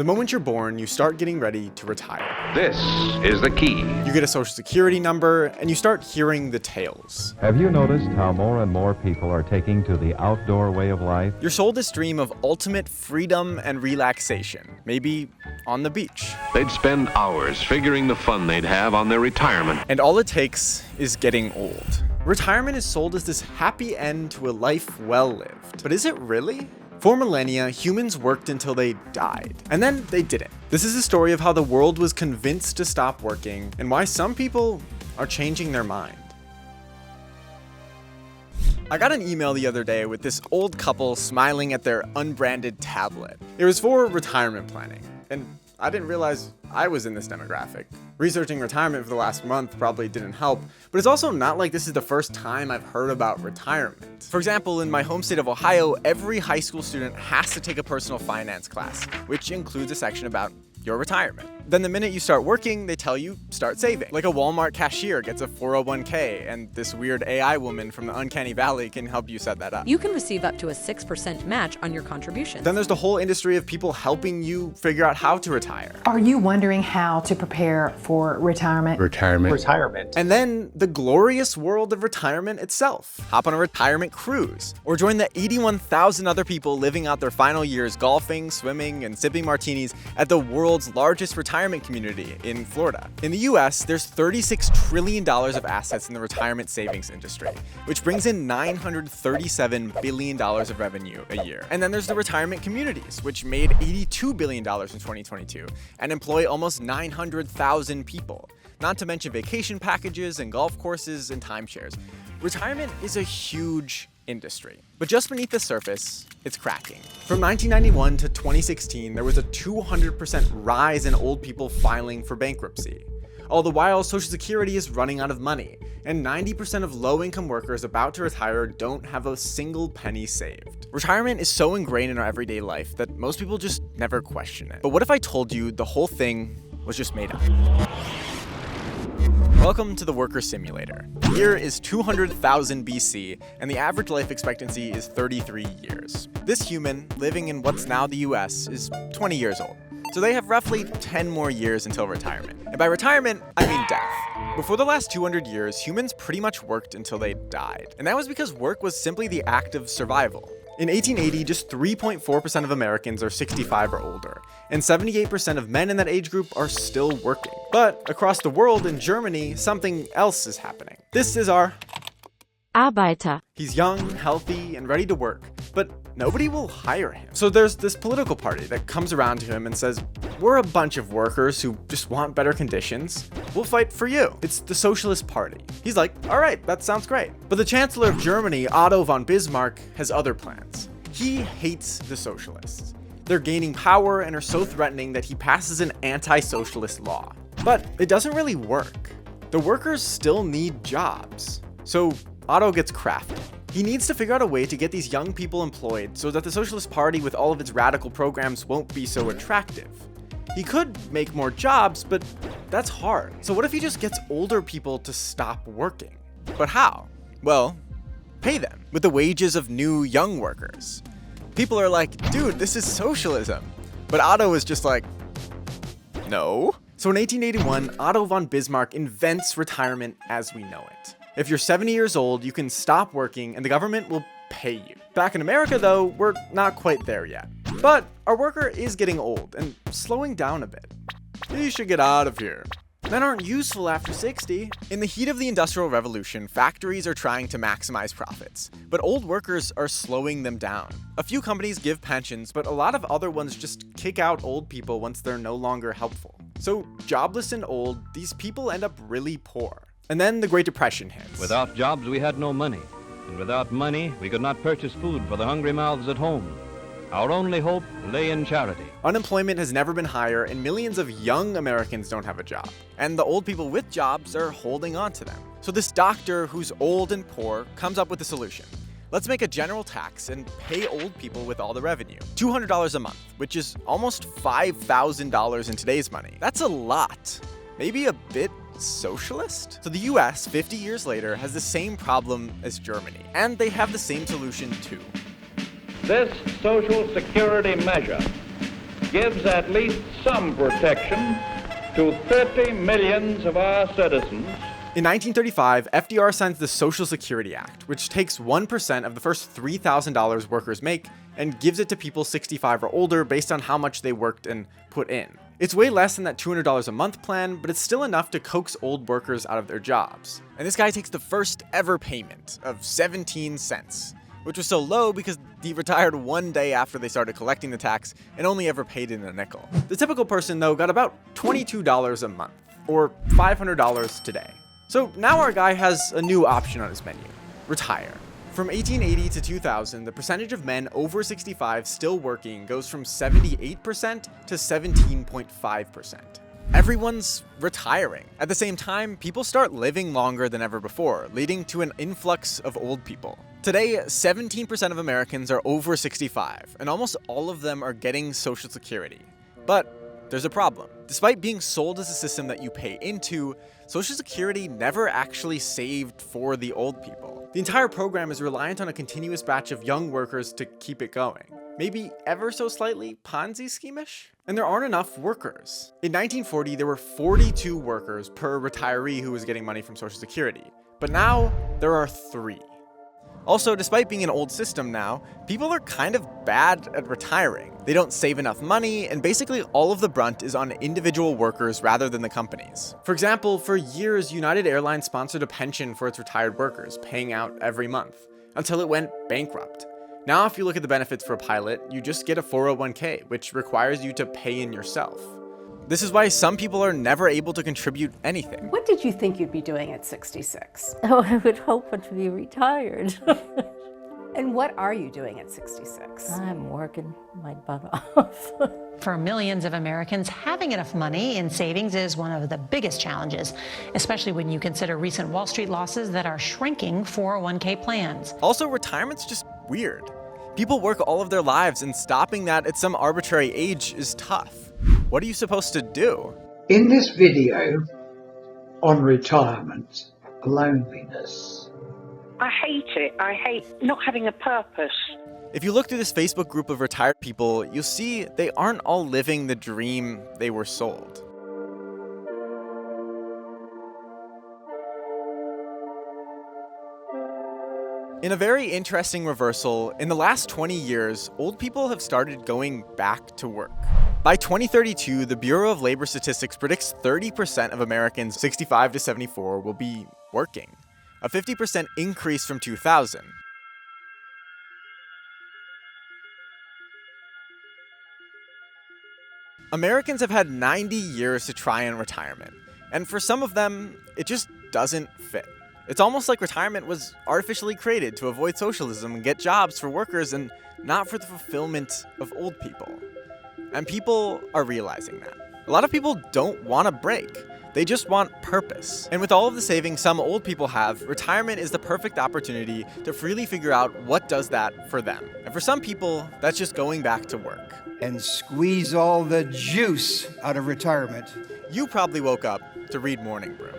The moment you're born, you start getting ready to retire. This is the key. You get a social security number, and you start hearing the tales. Have you noticed how more and more people are taking to the outdoor way of life? You're sold this dream of ultimate freedom and relaxation, maybe on the beach. They'd spend hours figuring the fun they'd have on their retirement. And all it takes is getting old. Retirement is sold as this happy end to a life well lived. But is it really? For millennia, humans worked until they died, and then they didn't. This is a story of how the world was convinced to stop working and why some people are changing their mind. I got an email the other day with this old couple smiling at their unbranded tablet. It was for retirement planning, and I didn't realize I was in this demographic. Researching retirement for the last month probably didn't help, but it's also not like this is the first time I've heard about retirement. For example, in my home state of Ohio, every high school student has to take a personal finance class, which includes a section about your retirement. Then the minute you start working, they tell you start saving. Like a Walmart cashier gets a 401k, and this weird AI woman from the Uncanny Valley can help you set that up. You can receive up to a 6% match on your contributions. Then there's the whole industry of people helping you figure out how to retire. Are you wondering how to prepare for retirement? Retirement. And then the glorious world of retirement itself. Hop on a retirement cruise, or join the 81,000 other people living out their final years golfing, swimming, and sipping martinis at the world's largest retirement community in Florida. In the US, there's $36 trillion of assets in the retirement savings industry, which brings in $937 billion of revenue a year. And then there's the retirement communities, which made $82 billion in 2022 and employ almost 900,000 people. Not to mention vacation packages and golf courses and timeshares. Retirement is a huge industry. But just beneath the surface, it's cracking. From 1991 to 2016, there was a 200% rise in old people filing for bankruptcy. All the while, Social Security is running out of money, and 90% of low-income workers about to retire don't have a single penny saved. Retirement is so ingrained in our everyday life that most people just never question it. But what if I told you the whole thing was just made up? Welcome to the Worker Simulator. The year is 200,000 BC, and the average life expectancy is 33 years. This human, living in what's now the US, is 20 years old. So they have roughly 10 more years until retirement. And by retirement, I mean death. Before the last 200 years, humans pretty much worked until they died. And that was because work was simply the act of survival. In 1880, just 3.4% of Americans are 65 or older, and 78% of men in that age group are still working. But across the world, in Germany, something else is happening. This is our Arbeiter. He's young, healthy, and ready to work, but nobody will hire him. So there's this political party that comes around to him and says, we're a bunch of workers who just want better conditions. We'll fight for you. It's the Socialist Party. He's like, all right, that sounds great. But the Chancellor of Germany, Otto von Bismarck, has other plans. He hates the socialists. They're gaining power and are so threatening that he passes an anti-socialist law. But it doesn't really work. The workers still need jobs. So Otto gets crafty. He needs to figure out a way to get these young people employed so that the Socialist Party with all of its radical programs won't be so attractive. He could make more jobs, but that's hard. So what if he just gets older people to stop working? But how? Well, pay them with the wages of new young workers. People are like, dude, this is socialism. But Otto is just like, no. So in 1881, Otto von Bismarck invents retirement as we know it. If you're 70 years old, you can stop working and the government will pay you. Back in America, though, we're not quite there yet. But our worker is getting old and slowing down a bit. He should get out of here. Men aren't useful after 60. In the heat of the Industrial Revolution, factories are trying to maximize profits, but old workers are slowing them down. A few companies give pensions, but a lot of other ones just kick out old people once they're no longer helpful. So, jobless and old, these people end up really poor. And then the Great Depression hits. Without jobs, we had no money. And without money, we could not purchase food for the hungry mouths at home. Our only hope lay in charity. Unemployment has never been higher, and millions of young Americans don't have a job. And the old people with jobs are holding on to them. So this doctor, who's old and poor, comes up with a solution. Let's make a general tax and pay old people with all the revenue. $200 a month, which is almost $5,000 in today's money. That's a lot. Maybe a bit socialist? So the US, 50 years later, has the same problem as Germany, and they have the same solution too. This Social Security measure gives at least some protection to 30 millions of our citizens. In 1935, FDR signs the Social Security Act, which takes 1% of the first $3,000 workers make and gives it to people 65 or older based on how much they worked and put in. It's way less than that $200 a month plan, but it's still enough to coax old workers out of their jobs. And this guy takes the first ever payment of 17 cents, which was so low because he retired one day after they started collecting the tax and only ever paid in a nickel. The typical person, though, got about $22 a month, or $500 today. So now our guy has a new option on his menu: retire. From 1880 to 2000, the percentage of men over 65 still working goes from 78% to 17.5%. Everyone's retiring. At the same time, people start living longer than ever before, leading to an influx of old people. Today, 17% of Americans are over 65, and almost all of them are getting Social Security. But there's a problem. Despite being sold as a system that you pay into, Social Security never actually saved for the old people. The entire program is reliant on a continuous batch of young workers to keep it going. Maybe ever so slightly Ponzi scheme-ish? And there aren't enough workers. In 1940, there were 42 workers per retiree who was getting money from Social Security. But now, there are 3. Also, despite being an old system now, people are kind of bad at retiring. They don't save enough money, and basically all of the brunt is on individual workers rather than the companies. For example, for years, United Airlines sponsored a pension for its retired workers, paying out every month, until it went bankrupt. Now, if you look at the benefits for a pilot, you just get a 401k, which requires you to pay in yourself. This is why some people are never able to contribute anything. What did you think you'd be doing at 66? Oh, I would hope to be retired. And what are you doing at 66? I'm working my butt off. For millions of Americans, having enough money in savings is one of the biggest challenges, especially when you consider recent Wall Street losses that are shrinking 401k plans. Also, retirement's just weird. People work all of their lives, and stopping that at some arbitrary age is tough. What are you supposed to do? In this video on retirement, loneliness. I hate it. I hate not having a purpose. If you look through this Facebook group of retired people, you'll see they aren't all living the dream they were sold. In a very interesting reversal, in the last 20 years, old people have started going back to work. By 2032, the Bureau of Labor Statistics predicts 30% of Americans 65 to 74 will be working, a 50% increase from 2000. Americans have had 90 years to try in retirement, and for some of them, it just doesn't fit. It's almost like retirement was artificially created to avoid socialism and get jobs for workers and not for the fulfillment of old people. And people are realizing that. A lot of people don't want a break. They just want purpose. And with all of the savings some old people have, retirement is the perfect opportunity to freely figure out what does that for them. And for some people, that's just going back to work. And squeeze all the juice out of retirement. You probably woke up to read Morning Brew.